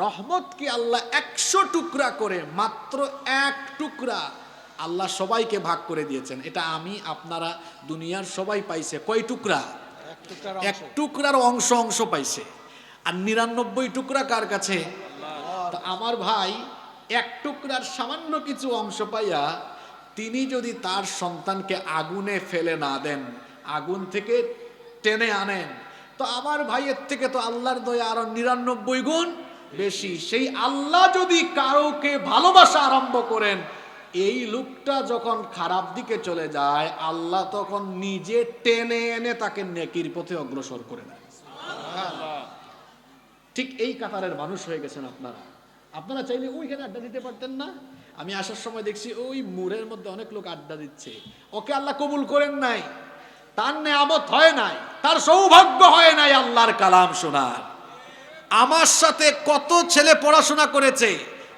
রহমত কি আল্লাহ 100 টুকরা করে মাত্র 1 টুকরা আল্লাহ সবাইকে ভাগ করে দিয়েছেন। এটা আমি আপনারা দুনিয়ার সবাই পাইছে কয় টুকরা? 1 টুকরার অংশ অংশ পাইছে। আর 99 টুকরা কার কাছে? তো আমার ভাই 1 টুকরার সামান্য কিছু অংশ পাইয়া তিনি যদি তার সন্তানকে আগুনে ফেলে না দেন, আগুন থেকে টেনে আনেন, তো আমার ভাইয়ের থেকে তো আল্লাহর দয়া আরো 99 গুণ বেশি। সেই আল্লাহ যদি কাউকে ভালোবাসা আরম্ভ করেন, এই লোকটা যখন খারাপ দিকে চলে যায় আল্লাহ তখন নিজে টেনে এনে তাকে নেকির পথে অগ্রসর করে দেয়। ঠিক এই কাতারের মানুষ হয়ে গেছেন আপনারা। আপনারা চাইলে ওইখানে আড্ডা দিতে পারতেন না? আমি আসার সময় দেখছি ওই মুরের মধ্যে অনেক লোক আড্ডা দিচ্ছে। ওকে আল্লাহ কবুল করেন নাই, তার নেয়ামত হয় নাই, তার সৌভাগ্য হয় নাই আল্লাহর কালাম শোনার। আমার সাথে কত ছেলে পড়াশোনা করেছে,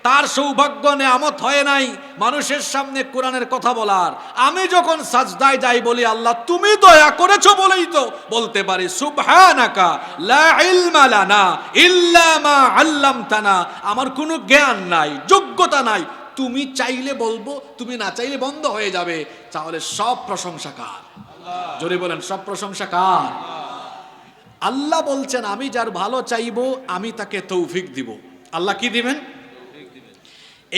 তার সৌভাগ্য নেয়ামত হয় নাই মানুষের সামনে কোরআনের কথা বলার। আমি যখন সাজদায় যাই বলি আল্লাহ তুমি দয়া করেছো বলেই তো বলতে পারি সুবহানাকা লা ইলমা লানা ইল্লা মা আল্লামতানা। আমার কোনো জ্ঞান নাই, যোগ্যতা নাই, তুমি চাইলে বলবো, তুমি না চাইলে বন্ধ হয়ে যাবে। তাহলে সব প্রশংসা কার? জোরে বলেন, সব প্রশংসা কার? আল্লাহ বলছেন আমি যার ভালো চাইবো আমি তাকে তৌফিক দিব। আল্লাহ কি দিবেন?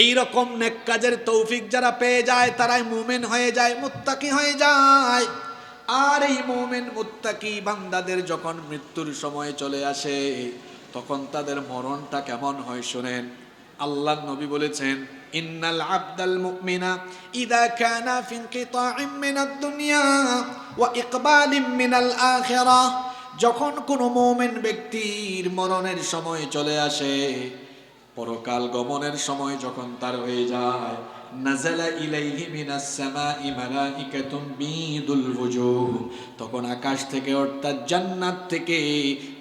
এই রকম নেক কাজের তৌফিক যারা পেয়ে যায় তারাই মুমিন হয়ে যায়, মুত্তাকি হয়ে যায়। আর এই মুমিন মুত্তাকি বান্দাদের যখন মৃত্যুর সময় চলে আসে তখন তাদের মরণটা কেমন হয় শুনেন। আল্লাহর নবী বলেছেন ইন্নাল আবদাল মুমিনা ইযা কানা ফি ইনকিতাইম মিনাদ দুনিয়া ওয়া ইকবালিম মিনাল আখিরাহ, যখন কোনো মুমিন ব্যক্তির মরণের সময় চলে আসে, পরকাল গমনের সময় যখন তার হয়ে যায়, নাযালা ইলাইহি মিনাস সামাই মালাইকাতুম বিদুল ওয়ুজুহ, তখন আকাশ থেকে অর্থাৎ জান্নাত থেকে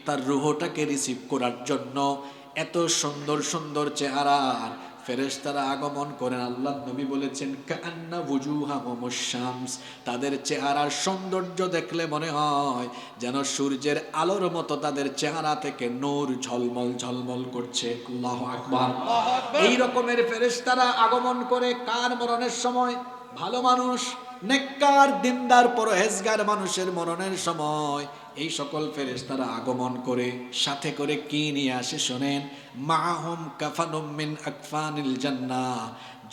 তার রূহটাকে রিসিভ করার জন্য এত সুন্দর সুন্দর চেহারার ফেরেশতারা আগমন করেন। আল্লাহ নবী বলেছেন কাআন্না ওয়ুজুহাহুমুশ শামস, তাদের চেহারার সৌন্দর্য দেখলে মনে হয় যেন সূর্যের আলোর মতো তাদের চেহারা থেকে নূর ঝলমল ঝলমল করছে। আল্লাহু আকবার। এই রকমের ফেরেশতারা আগমন করে কার মরণের সময়? ভালো মানুষ, নেককার, দিনদার, পরহেজগার মানুষের মরণের সময় এই সকল ফেরেশতারা আগমন করে সাথে করে কি নিয়ে আসে শোনেন। মাহুম কাফানুম মিন আকফানিল জান্নাহ,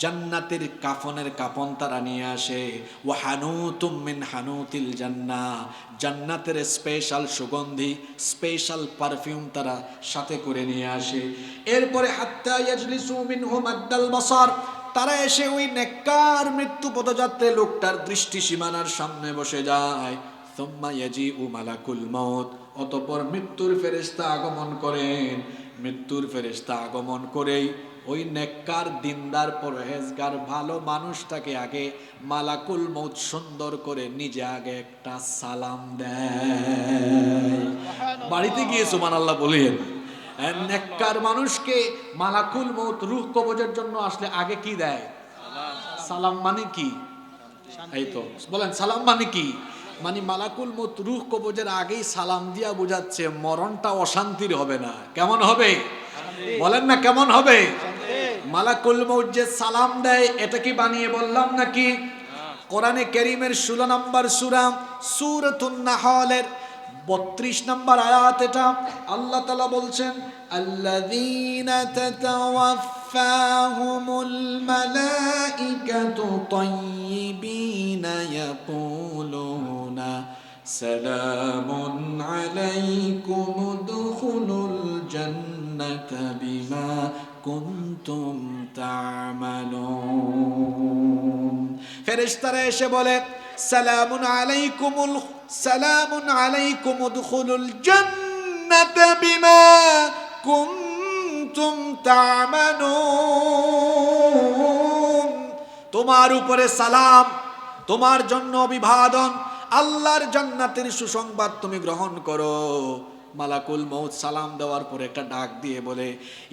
জান্নাতের কাফনের কাফন তারা নিয়ে আসে। ওয়া হানুতুম মিন হানুতিল জান্নাহ, জান্নাতের স্পেশাল সুগন্ধি, স্পেশাল পারফিউম তারা সাথে করে নিয়ে আসে। এরপরে হাত্তা ইয়াজলিসু মিনহু মাদ্দাল বাসার, তারা এসে ওই নেককার মৃত্যু পদযাত্রী লোকটার দৃষ্টি সীমানার সামনে বসে যায়। সুম্মা ইয়াজিউ মালাকুল মউত, অতঃপর মৃত্যুর ফেরেশতা আগমন করেন। মৃত্যুর ফেরেশতা আগমন করেই ওই নেককার, দিনদার, পরহেজগার ভালো মানুষটাকে আগে মালাকুল মউত সুন্দর করে নিজে আগে একটা সালাম দেয়। বাড়িতে গিয়ে সুবহানাল্লাহ বলেন। নেককার মানুষকে মালাকুল মউত রূহ কবজের জন্য আসলে আগে কি দেয়? সালাম। মানে কি? এই তো বলেন, সালাম মানে কি? মানে মালাকুল মউত রূহ কবজের আগেই সালাম দিয়া বুঝাচ্ছে মরণটা অশান্তির হবে না। কেমন হবে? বলেন না কেমন হবে? মালাকুল মউত যে সালাম দেয় এটা কি বানিয়ে বললাম নাকি? কোরআনে কারীমের 16 নম্বর সূরা সূরাতুন নাহলের 32 নম্বর আয়াত এটা। আল্লাহ তাআলা বলছেন আল্লাযীনা তাতাওয়াফাহুমুল মালাইকাতু তাইয়্যিবিনা ইয়াকুলুনা সালামুন আলাইকুম উদখুলুল জান্নাতা বিমা কুনতুম তা'মালুন। ফেরেশতারা এসে বলে সালামুন আলাইকুম উদখুলুল জান্নাতা বিমা কুনতুম তা'মালুন, তোমার উপরে সালাম, তোমার জন্য অভিবাদন, আল্লাহর জান্নাতের সুসংবাদ তুমি গ্রহণ করো। মালাকুল মউত সালাম দেওয়ার পরে একটা ডাক দিয়ে বলে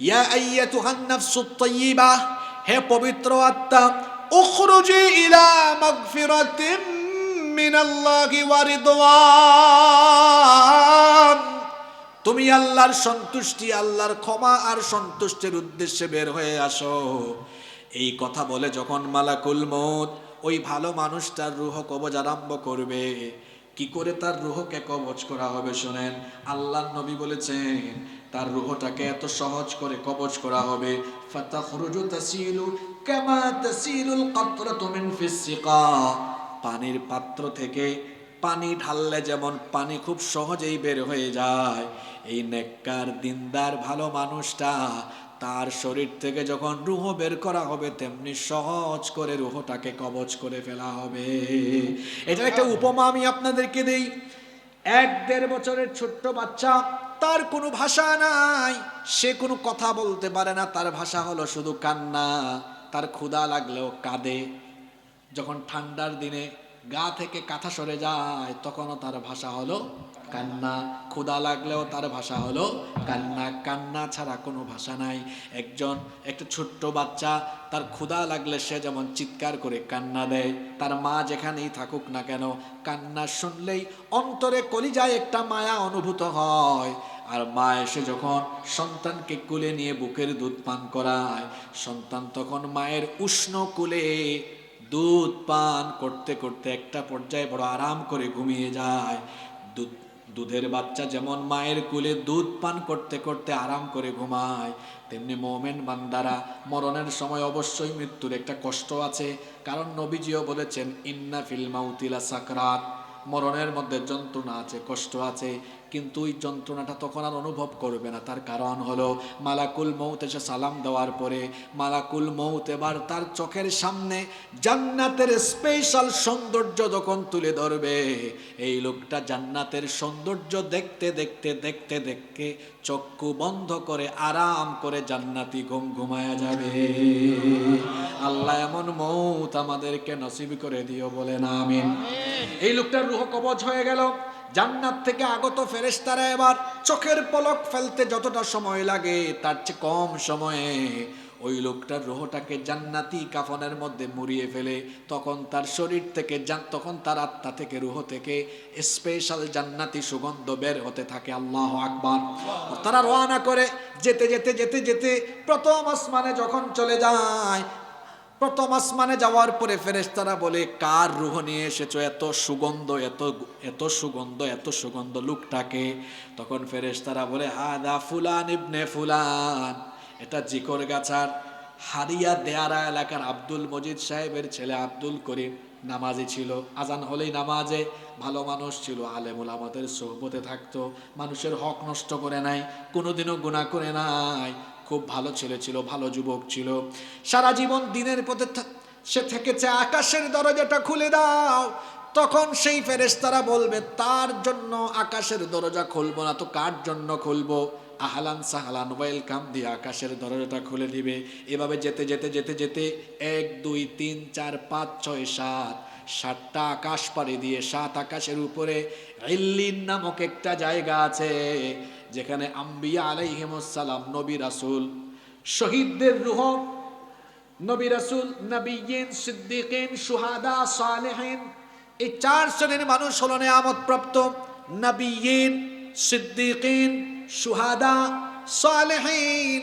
ইয়া আইয়াতুহান নাফসুত তাইয়্যিবা, হে পবিত্র আত্মা, উখরুজি ইলা মাগফিরাতিম মিনাল্লাহি ওয়া রিদওয়ান, তুমি আল্লাহর সন্তুষ্টি, আল্লাহর ক্ষমা আর সন্তুষ্টির উদ্দেশ্যে বের হয়ে আসো। এই কথা বলে যখন মালাকুল মউত ওই ভালো মানুষটার রূহ কবজ আরম্ভ করবে, কি করে তার রূহকে কবজ করা হবে শোনেন। আল্লাহর নবী বলেছেন তার রূহটাকে এত সহজ করে কবজ করা হবে, ফাতাখরুজু তাসিলু কামা তাসিলুল কাতরাতু মিন ফিস সিকা, পানির পাত্র থেকে পানি ঢাললে যেমন পানি খুব সহজেই বের হয়ে যায়, এই নেককার দিনদার ভালো মানুষটা তার শরীর থেকে যখন রূহ বের করা হবে তেমনি সহজ করে রূহটাকে কবজ করে ফেলা হবে। এটা একটা উপমা আমি আপনাদেরকে দেই। 1-1.5 বছরের ছোট্ট বাচ্চা, তার কোনো ভাষা নাই, সে কোনো কথা বলতে পারে না, তার ভাষা হলো শুধু কান্না। তার ক্ষুধা লাগলেও কাঁদে, যখন ঠান্ডার দিনে গা থেকে কাঁথা সরে যায় তখনও তার ভাষা হলো কান্না, ক্ষুধা লাগলেও তার ভাষা হলো কান্না। কান্না ছাড়া কোনো ভাষা নাই। একটা ছোট্ট বাচ্চা, তার ক্ষুধা লাগলে সে যেমন চিৎকার করে কান্না দেয়, তার মা যেখানেই থাকুক না কেন কান্না শুনলেই অন্তরে কলিজায় একটা মায়া অনুভূত হয়। আর মা এসে যখন সন্তানকে কোলে নিয়ে বুকের দুধ পান করায়, সন্তান তখন মায়ের উষ্ণ কোলে দুধ পান করতে করতে একটা পর্যায়ে বড় আরাম করে ঘুমিয়ে যায়। দুধের বাচ্চা যেমন মায়ের কোলে দুধ পান করতে করতে আরাম করে ঘুমায়, তেমনি মোমেন বান্দারা মরণের সময় অবশ্যই মৃত্যুর একটা কষ্ট আছে। কারণ নবীজিও বলেছেন ইন্না ফিল মাউতি লাসাকরাত, মরণের মধ্যে যন্ত্রণা আছে, কষ্ট আছে, কিন্তু ওই যন্ত্রণাটা তখন আর অনুভব করবে না। তার কারণ হলো মালাকুল মউত এসে সালাম দেওয়ার পরে মালাকুল মউত এবার তার চোখের সামনে জান্নাতের স্পেশাল সৌন্দর্য যখন তুলে ধরবে, এই লোকটা জান্নাতের সৌন্দর্য দেখতে দেখতে দেখতে দেখতে চক্ষু বন্ধ করে আরাম করে জান্নাতি ঘুম ঘুমায়া যাবে। আল্লাহ এমন মউত আমাদেরকে নসিব করে দিও, বলেন আমিন। এই লোকটার রূহ কবজ হয়ে গেল। জান্নাত থেকে আগত ফেরেশতারা এবার চোখের পলক ফেলতে যতটা সময় লাগে তার চেয়ে কম সময়ে ওই লোকটার রূহটাকে জান্নাতি কাফনের মধ্যে মুড়িয়ে ফেলে। তখন তার শরীর থেকে তখন তার আত্মা থেকে রূহ থেকে স্পেশাল জান্নাতি সুগন্ধ বের হতে থাকে। আল্লাহু আকবার। তারা রওনা করে যেতে যেতে যেতে যেতে প্রথম আসমানে যখন চলে যায়, প্রথম আসমানে যাওয়ার পরে ফেরেশতারা বলে কার রূহ নিয়ে এসেছো, এত সুগন্ধ, এত এত সুগন্ধ, এত সুগন্ধ লোকটাকে? তখন ফেরেশতারা বলে হাদা ফুলান ইবনে ফুলান, এটা জিকরগাছার হারিয়া দেয়ারা এলাকার আব্দুল মজিদ সাহেবের ছেলে আব্দুল করিম। নামাজি ছিল, আজান হলেই নামাজে, ভালো মানুষ ছিল, আলেমুল আমাদের সোহবতে থাকতো, মানুষের হক নষ্ট করে নাই, কোনোদিনও গুনাহ করে নাই, খুব ভালো ছেলে ছিল, ভালো যুবক ছিল, সারা জীবন দিনের পথে সে থেকেছে। আকাশের দরজাটা খুলে দাও। তখন সেই ফেরেশতারা বলবে তার জন্য আকাশের দরজা খুলবো না তো কার জন্য খুলবো? আহলান সাহলান ওয়েলকাম দিয়ে আকাশের দরজাটা খুলে দিবে। এভাবে যেতে যেতে যেতে যেতে 1 2 3 4 5 6 7 7টা আকাশ পাড়ি দিয়ে 7 আকাশের উপরে ইল্লিন নামক একটা জায়গা আছে, যেখানে আম্বিয়া আলাইহিমুস সালাম, নবী রাসূল, শহীদদের রূহ, নবী রাসূল, নবিয়্যিন, সিদ্দিকিন, শুহাদা, সালেহিন, এই 4 শ্রেণীর মানুষ হলো নিয়ামত প্রাপ্ত। নবিয়্যিন, সিদ্দিকিন, শুহাদা, সালেহিন।